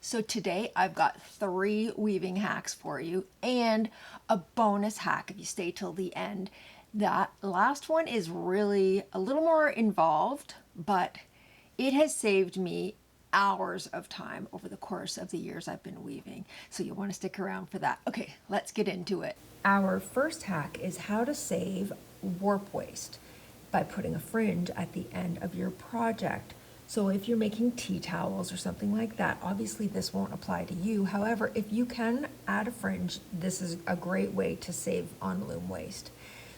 So today I've got 3 weaving hacks for you and a bonus hack if you stay till the end. That last one is really a little more involved, but it has saved me hours of time over the course of the years I've been weaving. So you'll want to stick around for that. Okay, let's get into it. Our first hack is how to save warp waste by putting a fringe at the end of your project. So if you're making tea towels or something like that, obviously this won't apply to you. However, if you can add a fringe, this is a great way to save on loom waste.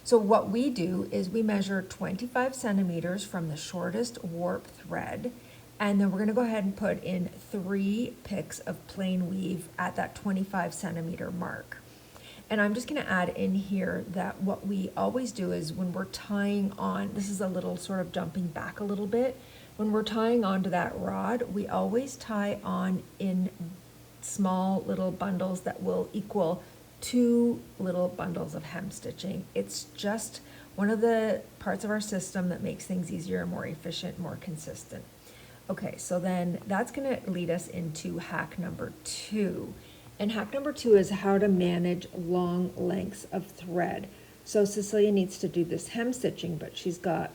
So what we do is we measure 25 centimeters from the shortest warp thread, and then we're gonna go ahead and put in 3 picks of plain weave at that 25 centimeter mark. And I'm just gonna add in here that what we always do is when we're tying on, this is a little sort of jumping back a little bit, when we're tying onto that rod, we always tie on in small little bundles that will equal 2 little bundles of hem stitching. It's just one of the parts of our system that makes things easier, more efficient, more consistent. Okay, so then that's gonna lead us into hack number 2. And hack number 2 is how to manage long lengths of thread. So Cecilia needs to do this hem stitching, but she's got,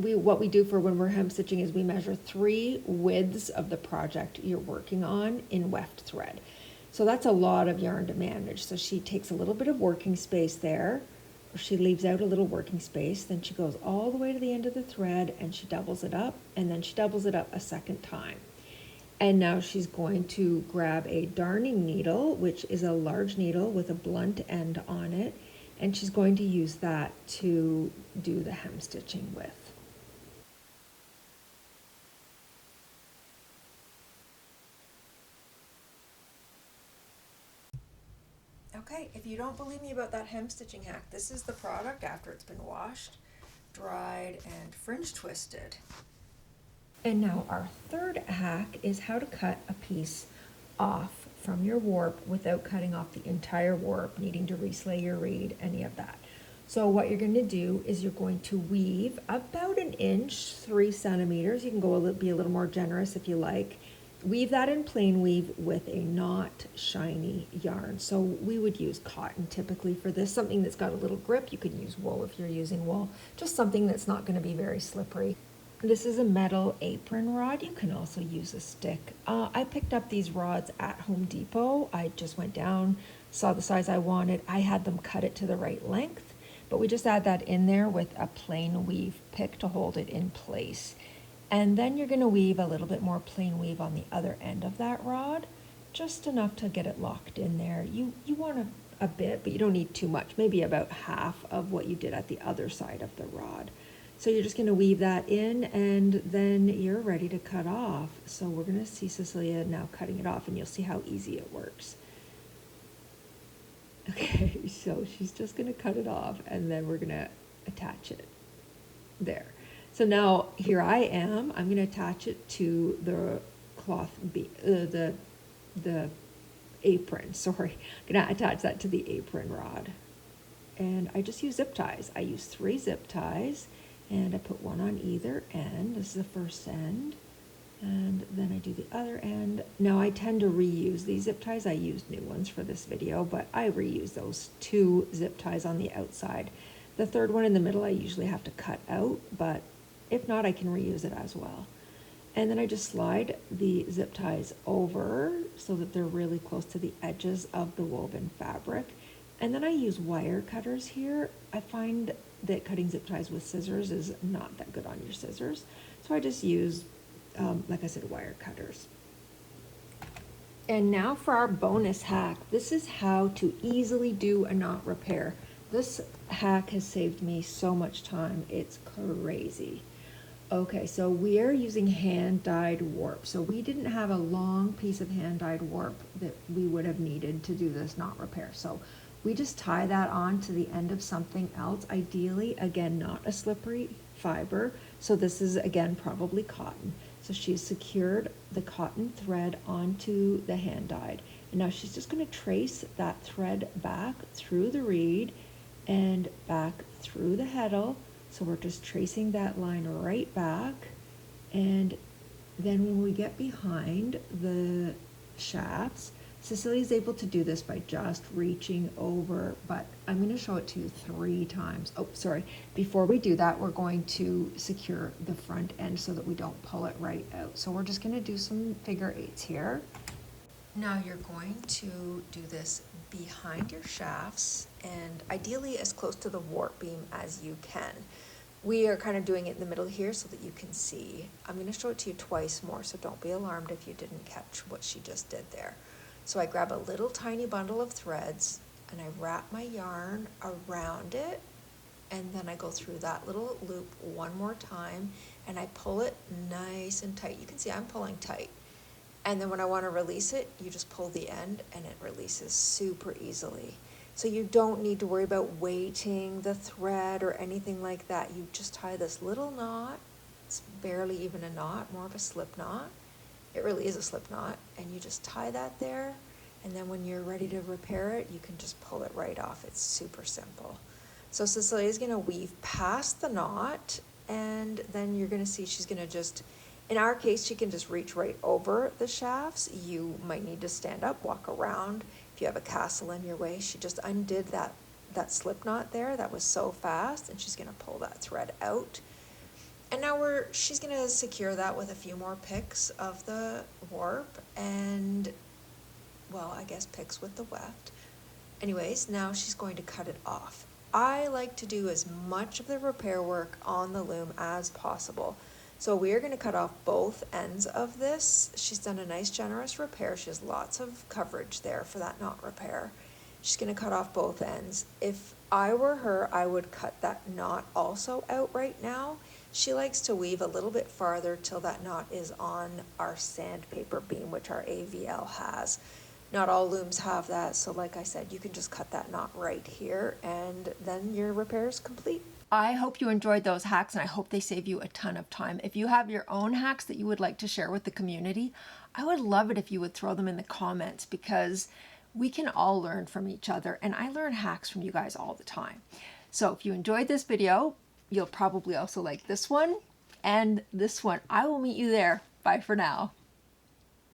what we do for when we're hem stitching is we measure 3 widths of the project you're working on in weft thread. So that's a lot of yarn to manage. So she takes a little bit of working space there, or she leaves out a little working space, then she goes all the way to the end of the thread and she doubles it up, and then she doubles it up a second time. And now she's going to grab a darning needle, which is a large needle with a blunt end on it, and she's going to use that to do the hem stitching with. Okay, if you don't believe me about that hem stitching hack, this is the product after it's been washed, dried, and fringe twisted. And now our third hack is how to cut a piece off from your warp without cutting off the entire warp, needing to reslay your reed, any of that. So what you're going to do is you're going to weave about 1 inch, 3 centimeters. You can be a little more generous if you like. Weave that in plain weave with a not shiny yarn. So we would use cotton typically for this, something that's got a little grip. You could use wool if you're using wool, just something that's not going to be very slippery. This is a metal apron rod. You can also use a stick. I picked up these rods at Home Depot. I just went down, saw the size I wanted. I had them cut it to the right length, but we just add that in there with a plain weave pick to hold it in place. And then you're gonna weave a little bit more plain weave on the other end of that rod, just enough to get it locked in there. You want a bit, but you don't need too much, maybe about half of what you did at the other side of the rod. So you're just gonna weave that in, and then you're ready to cut off. So we're gonna see Cecilia now cutting it off, and you'll see how easy it works. Okay, so she's just gonna cut it off, and then we're gonna attach it there. So now here I am, I'm gonna attach it to the cloth, the apron, sorry. I'm gonna attach that to the apron rod. And I just use zip ties. I use 3 zip ties, and I put 1 on either end. This is the first end, and then I do the other end. Now I tend to reuse these zip ties. I used new ones for this video, but I reuse those 2 zip ties on the outside. The third one in the middle I usually have to cut out, but if not, I can reuse it as well. And then I just slide the zip ties over so that they're really close to the edges of the woven fabric. And then I use wire cutters here. I find that cutting zip ties with scissors is not that good on your scissors. So I just use, like I said, wire cutters. And now for our bonus hack. This is how to easily do a knot repair. This hack has saved me so much time. It's crazy. Okay, so we are using hand-dyed warp. So we didn't have a long piece of hand-dyed warp that we would have needed to do this knot repair. So we just tie that on to the end of something else, ideally, again, not a slippery fiber. So this is, again, probably cotton. So she's secured the cotton thread onto the hand-dyed. And now she's just gonna trace that thread back through the reed and back through the heddle. So we're just tracing that line right back, and Then when we get behind the shafts, Cecilia is able to do this by just reaching over, but I'm going to show it to you 3 times. Oh, sorry. Before we do that, we're going to secure the front end so that we don't pull it right out. So we're just going to do some figure 8s here. Now you're going to do this behind your shafts and ideally as close to the warp beam as you can. We are kind of doing it in the middle here so that you can see. I'm going to show it to you twice more, so don't be alarmed if you didn't catch what she just did there. So I grab a little tiny bundle of threads and I wrap my yarn around it, and then I go through that little loop one more time and I pull it nice and tight. You can see I'm pulling tight. And then when I want to release it, you just pull the end and it releases super easily. So you don't need to worry about weighting the thread or anything like that. You just tie this little knot. It's barely even a knot, more of a slip knot. It really is a slip knot. And you just tie that there. And then when you're ready to repair it, you can just pull it right off. It's super simple. So Cecilia's going to weave past the knot, and then you're going to see she's going to just, in our case, she can just reach right over the shafts. You might need to stand up, walk around. If you have a castle in your way, she just undid that slip knot there. That was so fast, and she's going to pull that thread out. And now she's going to secure that with a few more picks of the warp and, well, I guess picks with the weft. Anyways, now she's going to cut it off. I like to do as much of the repair work on the loom as possible. So we are going to cut off both ends of this. She's done a nice generous repair. She has lots of coverage there for that knot repair. She's going to cut off both ends. If I were her, I would cut that knot also out right now. She likes to weave a little bit farther till that knot is on our sandpaper beam, which our AVL has. Not all looms have that, so like I said, you can just cut that knot right here and then your repair is complete. I hope you enjoyed those hacks and I hope they save you a ton of time. If you have your own hacks that you would like to share with the community, I would love it if you would throw them in the comments, because we can all learn from each other and I learn hacks from you guys all the time. So if you enjoyed this video, you'll probably also like this one and this one. I will meet you there. Bye for now.